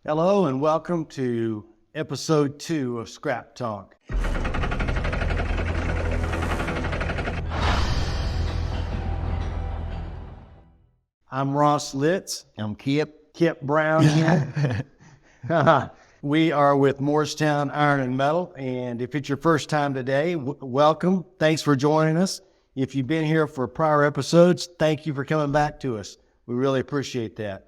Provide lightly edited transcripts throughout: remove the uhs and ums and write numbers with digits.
Hello and welcome to episode 2 of Scrap Talk. I'm Ross Litz. I'm Kip. Kip Brown here. We are with Morristown Iron and Metal, and if it's your first time today, welcome. Thanks for joining us. If you've been here for prior episodes, thank you for coming back to us. We really appreciate that.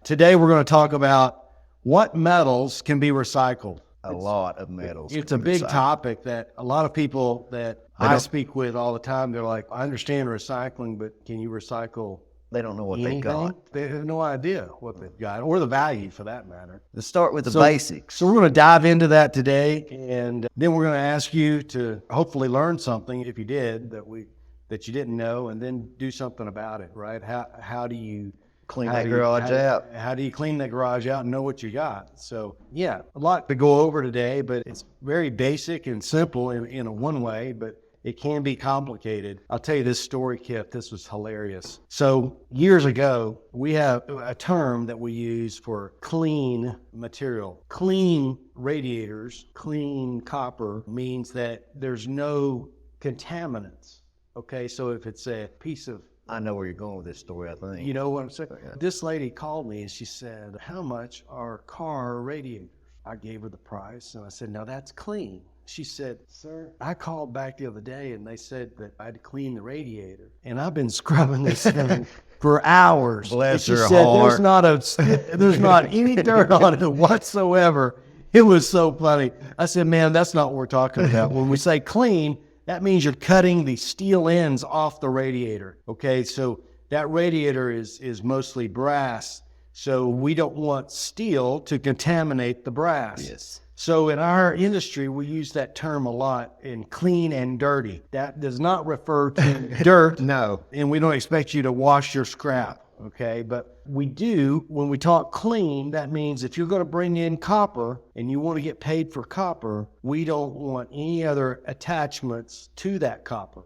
Today we're going to talk about what metals can be recycled. A lot of metals. It's a big topic that a lot of people that I speak with all the time, they're like, I understand recycling, but can you recycle They don't know what anything? they got. They have no idea what they've got, or the value for that matter. Let's start with the basics. So we're going to dive into that today, and then we're going to ask you to hopefully learn something, if you did, that you didn't know, and then do something about it, right? How do you Clean that garage out. How do you clean that garage out and know what you got? So yeah, a lot to go over today, but it's very basic and simple in a one way, but it can be complicated. I'll tell you this story, Kip. This was hilarious. So years ago, we have a term that we use for clean material. Clean radiators, clean copper means that there's no contaminants. Okay, so if it's a piece of, I know where you're going with this story, I think. you know what I'm saying? This lady called me and she said, how much are car radiators? I gave her the price and I said, now that's clean. She said, sir, I called back the other day and they said that I had to clean the radiator. And I've been scrubbing this thing for hours. Bless and she her said, heart. there's not any dirt on it whatsoever. It was so funny. I said, man, that's not what we're talking about. When we say clean, that means you're cutting the steel ends off the radiator, okay? So that radiator is mostly brass, so we don't want steel to contaminate the brass. Yes. So in our industry, we use that term a lot in clean and dirty. That does not refer to dirt. No. And we don't expect you to wash your scrap, okay? But we do, when we talk clean, that means if you're going to bring in copper and you want to get paid for copper, we don't want any other attachments to that copper.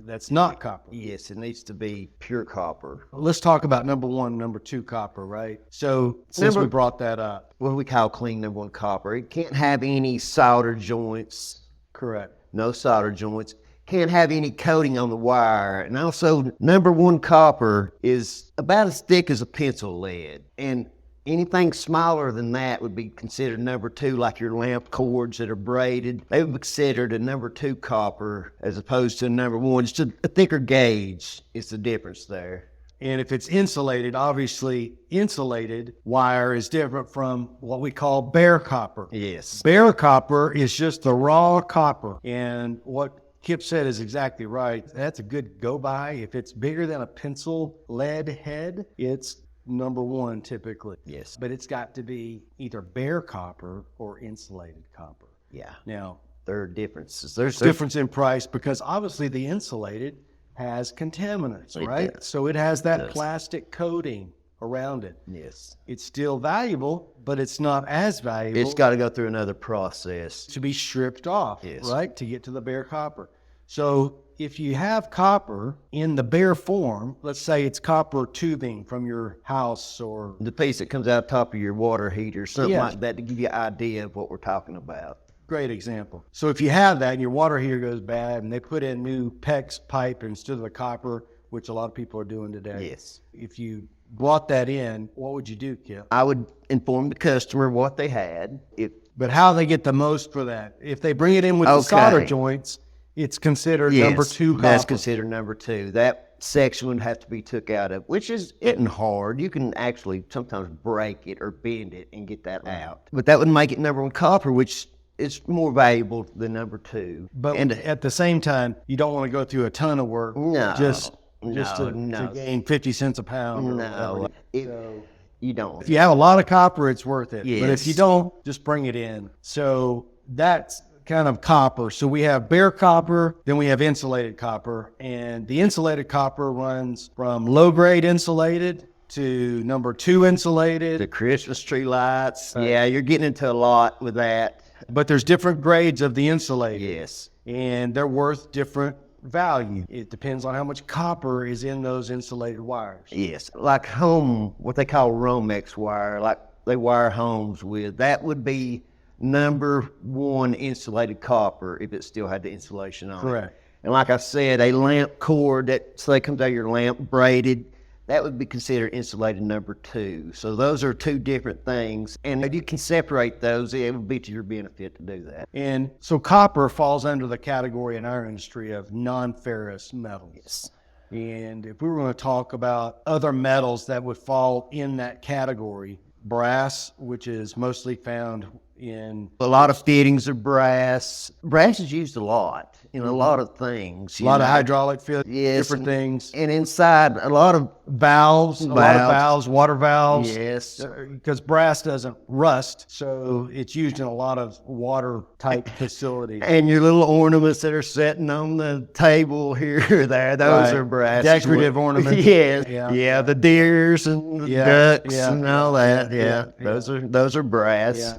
That's not copper. Yes, it needs to be pure copper. Let's talk about number 1, number 2 copper, right? So since we brought that up. What do we call clean number 1 copper? It can't have any solder joints. Correct. No solder joints. Can't have any coating on the wire. And also, number 1 copper is about as thick as a pencil lead. And anything smaller than that would be considered number 2, like your lamp cords that are braided. They would be considered a number 2 copper as opposed to a number 1. Just a thicker gauge is the difference there. And if it's insulated, obviously insulated wire is different from what we call bare copper. Yes. Bare copper is just the raw copper. And what Kip said is exactly right. That's a good go-by. If it's bigger than a pencil lead head, it's number 1 typically. Yes. But it's got to be either bare copper or insulated copper. Yeah. Now, There are differences. there's difference in price because obviously the insulated has contaminants, right? does. So it has that It does. plastic coating around it. Yes. It's still valuable, but it's not as valuable. It's got to go through another process. to be stripped off, Yes. right, to get to the bare copper. So if you have copper in the bare form, let's say it's copper tubing from your house or The piece that comes out top of your water heater, something Yeah. like that, to give you an idea of what we're talking about. great example. So if you have that and your water heater goes bad and they put in new PEX pipe instead of the copper, which a lot of people are doing today. Yes. If you brought that in, what would you do, Kip? I would inform the customer what they had. But how they get the most for that? If they bring it in with the solder joints, it's considered number 2 copper. That's considered number 2. That section would have to be took out of, which isn't hard. You can actually sometimes break it or bend it and get that out. But that would make it number 1 copper, which is more valuable than number 2. But at the same time, you don't want to go through a ton of work just to gain 50 cents a pound. Or No, whatever. you don't. If you have a lot of copper, it's worth it. Yes. But if you don't, just bring it in. So that's kind of copper. So we have bare copper, then we have insulated copper. And the insulated copper runs from low-grade insulated to number 2 insulated. The Christmas tree lights. Yeah, you're getting into a lot with that. But there's different grades of the insulated. Yes. And they're worth different value. It depends on how much copper is in those insulated wires. Yes. Like what they call Romex wire, like they wire homes with. That would be number one insulated copper if it still had the insulation on Correct. it. And like I said, a lamp cord that say comes out of your lamp braided, that would be considered insulated number two. So those are two different things. And if you can separate those, it would be to your benefit to do that. And so copper falls under the category in our industry of non-ferrous metals. Yes. And if we were going to talk about other metals that would fall in that category, brass, which is mostly found in A lot of fittings are brass. Brass is used a lot in a lot of things. a lot of hydraulic fittings, Yes, different things. And inside, a lot of Valves, a lot of valves, water valves. Yes. Because brass doesn't rust, so it's used in a lot of water-type facilities. And your little ornaments that are sitting on the table here or there, those Right. are brass. Decorative ornaments. Yes. Yeah. Yeah, the deers and the Yeah, ducks yeah, and all that. yeah, Yeah. Those are brass. Yeah.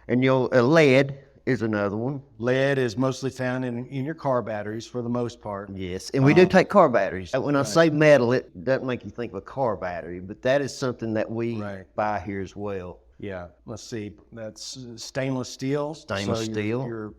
And lead is another one. Lead is mostly found in your car batteries for the most part. Yes, and we do take car batteries. When I say metal, it doesn't make you think of a car battery, but that is something that we buy here as well. Yeah, let's see. That's stainless steel. Stainless steel.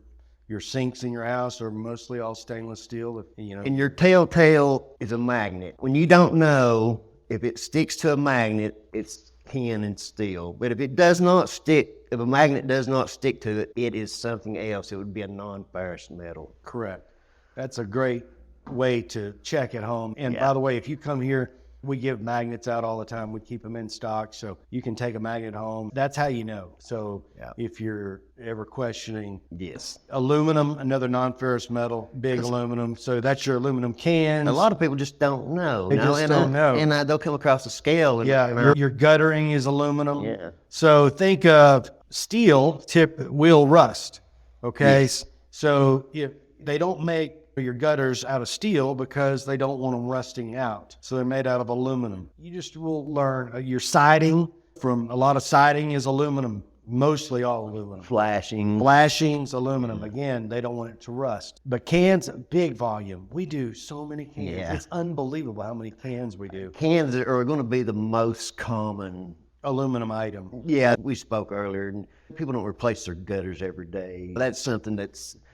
Your sinks in your house are mostly all stainless steel. And your telltale is a magnet. When you don't know if it sticks to a magnet, it's tin and steel. But if it does not stick, if a magnet does not stick to it, it is something else. It would be a non-ferrous metal. Correct. That's a great way to check at home. And by the way, if you come here, we give magnets out all the time. We keep them in stock, so you can take a magnet home. That's how you know. So if you're ever questioning, Yes. aluminum, another non-ferrous metal, big aluminum. So that's your aluminum cans. A lot of people just don't know. They just don't know. And they'll come across a scale. And, Your guttering is aluminum. Yeah. So think of steel will rust. Okay. Yes. So if they don't make your gutters out of steel because they don't want them rusting out. So they're made out of aluminum. You just will learn your siding a lot of siding is aluminum, mostly all aluminum. Flashings, aluminum. Again, they don't want it to rust. But cans, big volume. We do so many cans. Yeah. It's unbelievable how many cans we do. Cans are going to be the most common aluminum item. Yeah, we spoke earlier, and people don't replace their gutters every day. That's something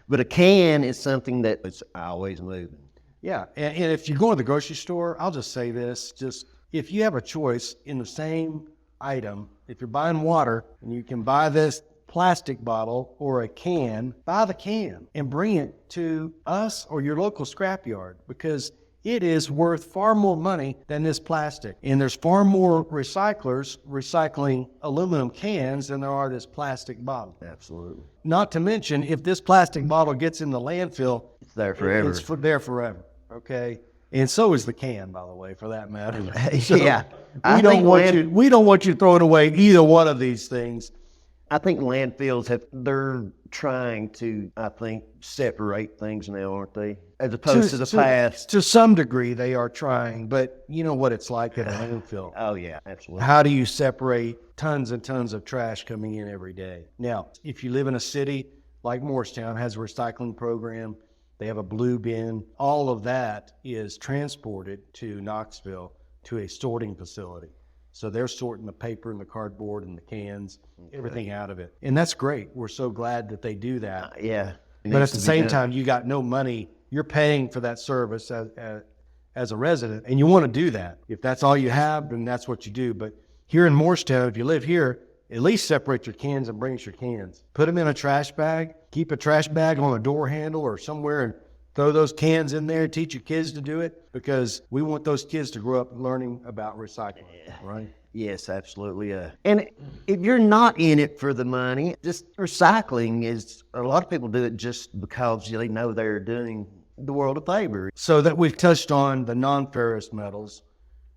but a can is something that is always moving. Yeah, and if you go to the grocery store, I'll just say this, just if you have a choice in the same item, if you're buying water and you can buy this plastic bottle or a can, buy the can and bring it to us or your local scrapyard because it is worth far more money than this plastic. And there's far more recyclers recycling aluminum cans than there are this plastic bottle. Absolutely. Not to mention, if this plastic bottle gets in the landfill, it's there forever. It's there forever, okay? And so is the can, by the way, for that matter. So yeah. We don't want you throwing away either one of these things. I think landfills they're trying to, separate things now, aren't they? As opposed to the past. To some degree, they are trying, but you know what it's like at a landfill. Oh, yeah, absolutely. How do you separate tons and tons of trash coming in every day? Now, if you live in a city like Morristown, has a recycling program, they have a blue bin, all of that is transported to Knoxville to a sorting facility. So they're sorting the paper and the cardboard and the cans, everything out of it. And that's great. We're so glad that they do that. Yeah. But at the same time, you got no money. You're paying for that service as a resident, and you want to do that. If that's all you have, then that's what you do. But here in Morristown, if you live here, at least separate your cans and bring us your cans. Put them in a trash bag. Keep a trash bag on a door handle or somewhere and throw those cans in there. Teach your kids to do it because we want those kids to grow up learning about recycling, right? Yes, absolutely. And if you're not in it for the money, just recycling is, a lot of people do it just because they know they're doing the world a favor. So that we've touched on the non-ferrous metals.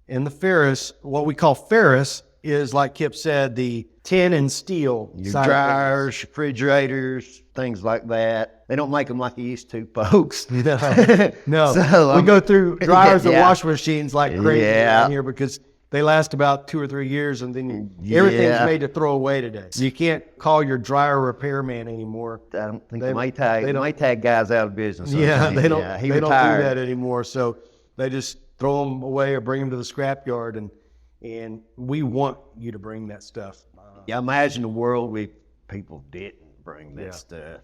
And the ferrous, what we call ferrous, is like Kip said, the tin and steel. Your dryers, refrigerators, things like that. They don't make them like they used to, folks. No. So, we go through dryers and washing machines like crazy Yeah. here because they last about 2 or 3 years and then everything's made to throw away today. You can't call your dryer repairman anymore. I don't think the Maytag guy's out of business. Yeah, they don't do retired. that anymore. So they just throw them away or bring them to the scrapyard. And we want you to bring that stuff. Yeah, imagine a world where people didn't bring that stuff.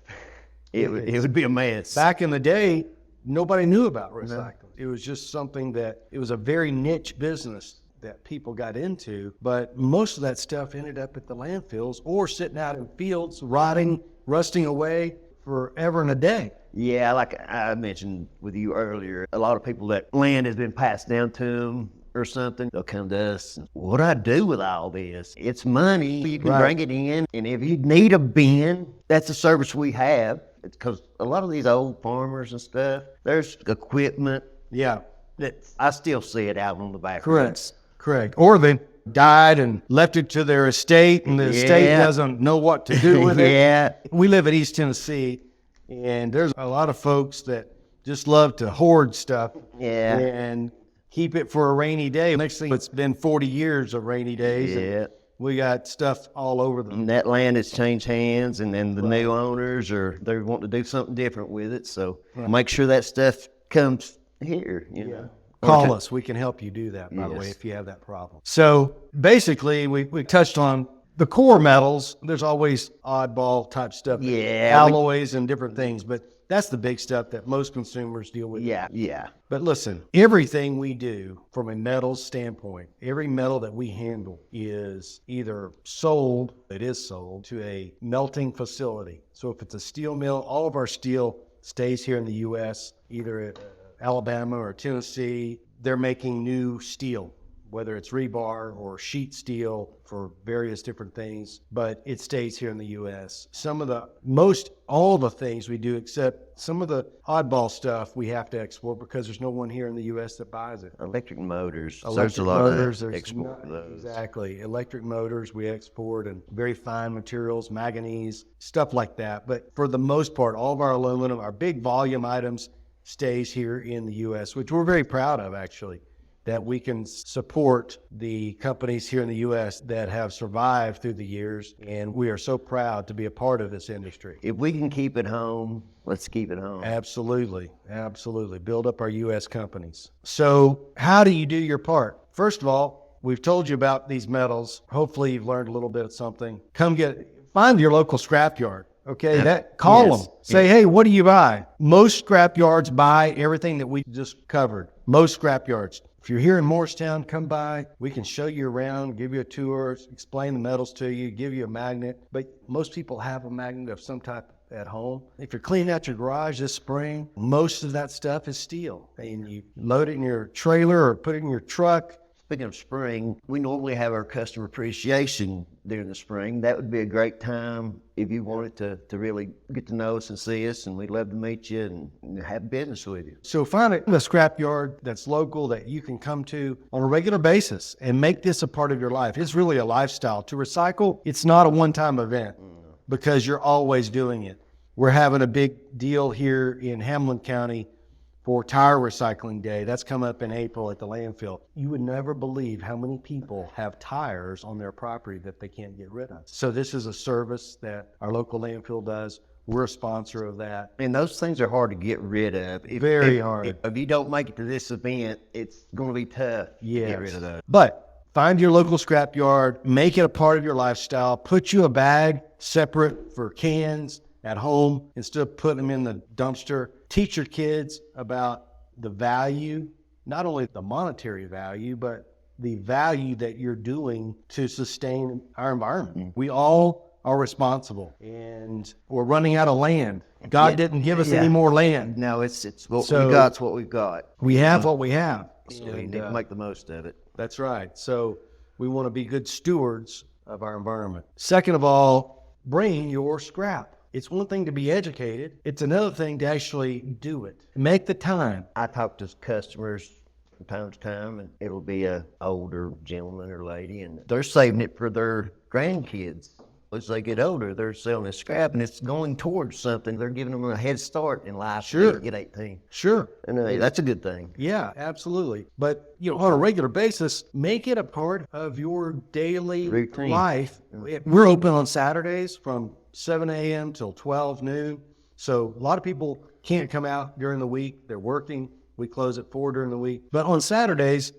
It would be a mess. Back in the day, nobody knew about recycling. It was just something that, it was a very niche business that people got into, but most of that stuff ended up at the landfills or sitting out in fields, rotting, rusting away forever and a day. Yeah, like I mentioned with you earlier, a lot of people that land has been passed down to them or something, they'll come to us. What do I do with all this? It's money. You can bring it in, and if you need a bin, that's a service we have. Because a lot of these old farmers and stuff, there's equipment. Yeah. That I still see it out on the back. Correct. Or they died and left it to their estate, and the estate doesn't know what to do with it. We live in East Tennessee, and there's a lot of folks that just love to hoard stuff and keep it for a rainy day. Next thing, it's been 40 years of rainy days. And we got stuff all over them. And that land has changed hands, and then the new owners they want to do something different with it. So make sure that stuff comes here. You know. Call us. We can help you do that, by the way, if you have that problem. So basically, we touched on the core metals. There's always oddball type stuff, alloys and different things, but that's the big stuff that most consumers deal with. But listen, everything we do from a metals standpoint, every metal that we handle is either sold to a melting facility. So if it's a steel mill, all of our steel stays here in the U.S., either at Alabama or Tennessee. They're making new steel, whether it's rebar or sheet steel for various different things, but it stays here in the U.S. All the things we do, except some of the oddball stuff, we have to export because there's no one here in the U.S. that buys it. Electric motors. There's a lot of export of those. Exactly. Electric motors we export, and very fine materials, manganese, stuff like that. But for the most part, all of our aluminum, our big volume items, stays here in the U.S., which we're very proud of, actually, that we can support the companies here in the U.S. that have survived through the years, and we are so proud to be a part of this industry. If we can keep it home, let's keep it home. Absolutely. Build up our U.S. companies. So how do you do your part? First of all, we've told you about these metals. Hopefully you've learned a little bit of something. Find your local scrapyard. Okay, call them. Say, hey, what do you buy? Most scrap yards buy everything that we just covered. Most scrap yards. If you're here in Morristown, come by. We can show you around, give you a tour, explain the metals to you, give you a magnet. But most people have a magnet of some type at home. If you're cleaning out your garage this spring, most of that stuff is steel. And you load it in your trailer or put it in your truck. Speaking of spring, we normally have our customer appreciation during the spring. That would be a great time if you wanted to really get to know us and see us, and we'd love to meet you and have business with you. So find a scrapyard that's local that you can come to on a regular basis and make this a part of your life. It's really a lifestyle. To recycle, it's not a one-time event because you're always doing it. We're having a big deal here in Hamlin County for Tire Recycling Day. That's coming up in April at the landfill. You would never believe how many people have tires on their property that they can't get rid of. So this is a service that our local landfill does. We're a sponsor of that. And those things are hard to get rid of. Very hard. If you don't make it to this event, it's going to be tough to get rid of those. But find your local scrapyard, make it a part of your lifestyle, put you a bag separate for cans at home instead of putting them in the dumpster. Teach your kids about the value, not only the monetary value, but the value that you're doing to sustain our environment. We all are responsible, and we're running out of land. God didn't give us any more land. No, it's what we got. It's what we've got. We have what we have. So we need to make the most of it. That's right. So we want to be good stewards of our environment. Second of all, bring your scrap. It's one thing to be educated. It's another thing to actually do it. Make the time. I talk to customers from time to time, and it'll be an older gentleman or lady, and they're saving it for their grandkids. As they get older, they're selling the scrap, and it's going towards something. They're giving them a head start in life. Sure. To get 18. Sure. And that's a good thing. Yeah, absolutely. But on a regular basis, make it a part of your daily routine. Life. We're open on Saturdays from 7 a.m. till 12 noon. So a lot of people can't come out during the week. They're working. We close at 4 during the week. But on Saturdays,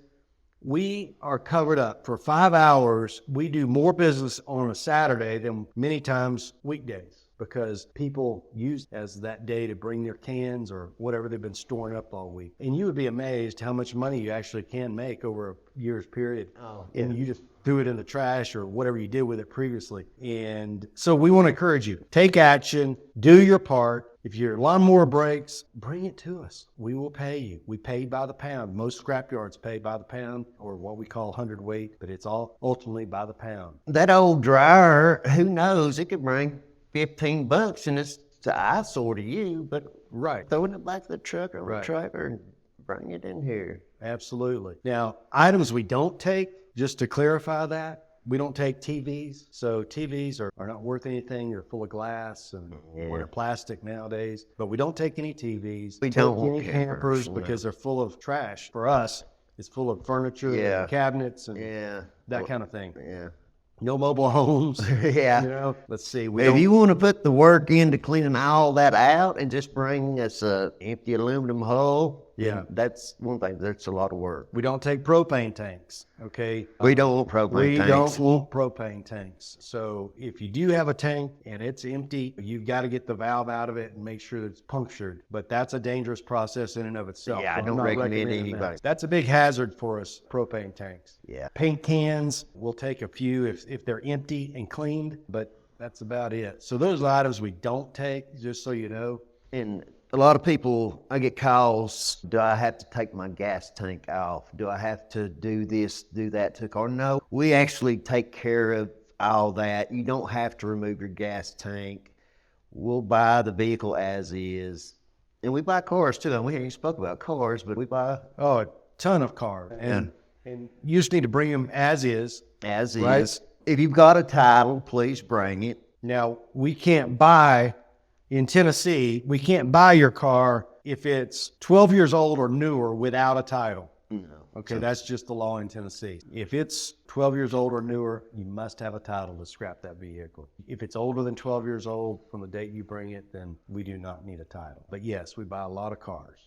We are covered up for 5 hours. We do more business on a Saturday than many times weekdays because people use as that day to bring their cans or whatever they've been storing up all week. And you would be amazed how much money you actually can make over a year's period. Oh, And you just threw it in the trash or whatever you did with it previously. And so we want to encourage you, take action, do your part. If your lawnmower breaks, bring it to us. We will pay you. We pay by the pound. Most scrapyards pay by the pound or what we call hundredweight, but it's all ultimately by the pound. That old dryer, who knows, it could bring $15 and it's an eyesore to you, but Right. throwing it back to the truck or the trailer and bring it in here. Absolutely. Now, items we don't take, just to clarify that, we don't take TVs. So TVs are not worth anything. They're full of glass and they're plastic nowadays. But we don't take any TVs. We don't take any want hampers campers, no. because they're full of trash. For us, it's full of furniture and cabinets and that kind of thing. Yeah. No mobile homes. Yeah. You know, let's see. If you want to put the work into cleaning all that out and just bring us a empty aluminum hull, that's one thing. That's a lot of work. We don't take propane tanks, okay? We don't want propane tanks. We don't want propane tanks. So if you do have a tank and it's empty, you've got to get the valve out of it and make sure that it's punctured. But that's a dangerous process in and of itself. Yeah, I So don't I'm not recommend recommending anybody. that. That's a big hazard for us, propane tanks. Yeah. Paint cans, we'll take a few if they're empty and cleaned, but that's about it. So those are items we don't take, just so you know. And a lot of people, I get calls, do I have to take my gas tank off? Do I have to do this, do that to the car? No, we actually take care of all that. You don't have to remove your gas tank. We'll buy the vehicle as is. And we buy cars too. And we ain't spoke about cars, but we buy a ton of cars. And you just need to bring them as is. as Right. is. If you've got a title, please bring it. Now, we can't buy, in Tennessee, we can't buy your car if it's 12 years old or newer without a title. No. Okay, that's just the law in Tennessee. If it's 12 years old or newer, you must have a title to scrap that vehicle. If it's older than 12 years old from the date you bring it, then we do not need a title. But yes, we buy a lot of cars.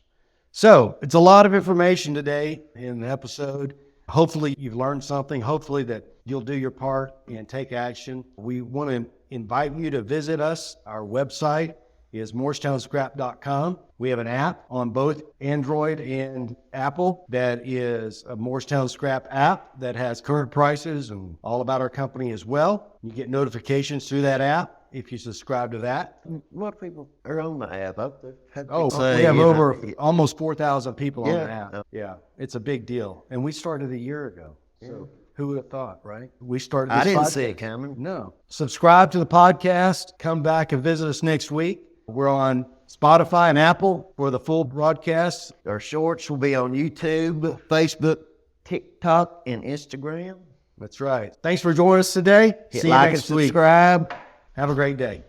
So it's a lot of information today in the episode. Hopefully you've learned something. Hopefully that you'll do your part and take action. We want to invite you to visit us. Our website is morristownscrap.com. We have an app on both Android and Apple that is a Morristown Scrap app that has current prices and all about our company as well. You get notifications through that app if you subscribe to that. A lot of people are on the app. We have over almost 4,000 people on the app. Yeah. Yeah, it's a big deal. And we started a year ago. So who would have thought, right? We started this I didn't podcast. see it coming. No. Subscribe to the podcast. Come back and visit us next week. We're on Spotify and Apple for the full broadcast. Our shorts will be on YouTube, Facebook, TikTok, and Instagram. That's right. Thanks for joining us today. Hit See you like next and week. subscribe. Have a great day.